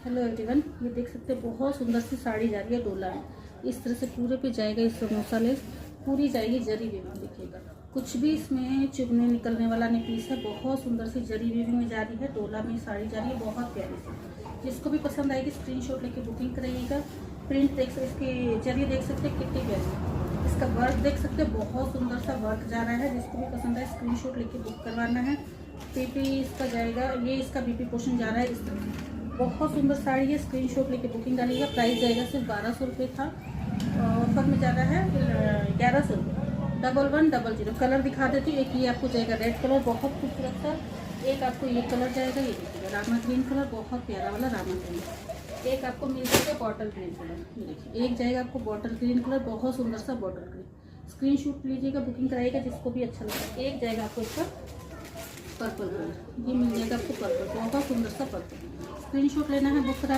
Hello everyone, ये देख सकते हैं बहुत सुंदर सी साड़ी जा रही है डोला में। इस तरह से पूरे पे जाएगा ये समोसा लेस, पूरी जाएगी जरी वीविंग। देखिएगा कुछ भी इसमें चुभने निकलने वाला नहीं पीस है। बहुत सुंदर सी जरी वीविंग में जा रही है, डोला में साड़ी जा रही है, बहुत प्यारी सी। जिसको भी पसंद आएगी स्क्रीनशॉट लेके बुकिंग कराइएगा। प्रिंट देख सकते, इसकी जरी देख सकते हैं कितनी प्यारी है। इसका वर्क देख सकते हैं, बहुत सुंदर सा वर्क जा रहा है। जिसको भी पसंद आए स्क्रीनशॉट लेके बुक करवाना है। पीपी इसका जाएगा, ये इसका बीपी पोर्शन जा रहा है इस तरह। बहुत सुंदर साड़ी है, स्क्रीनशॉट लेके बुकिंग डालिएगा। प्राइस जाएगा सिर्फ 1200 रुपये था, ऑफर में जा रहा है 1100 रुपये। 1100 कलर दिखा देती हूँ। एक ये आपको जाएगा रेड कलर, बहुत खूबसूरत सा। एक आपको ये कलर जाएगा, ये देखिएगा रामा ग्रीन कलर, बहुत प्यारा वाला रामा ग्रीन। एक आपको मिल जाएगा बॉटल ग्रीन कलर, ये देखिए। एक जाएगा आपको बॉटल ग्रीन कलर, बहुत सुंदर सा बॉटल ग्रीन। स्क्रीनशॉट लीजिएगा, बुकिंग कराइएगा जिसको भी अच्छा लगता है। एक जाएगा आपको इसका पर्पल कलर, ये मिल जाएगा आपको पर्पल, बहुत सुंदर सा पर्पल। स्क्रीनशॉट लेना है, बुक करा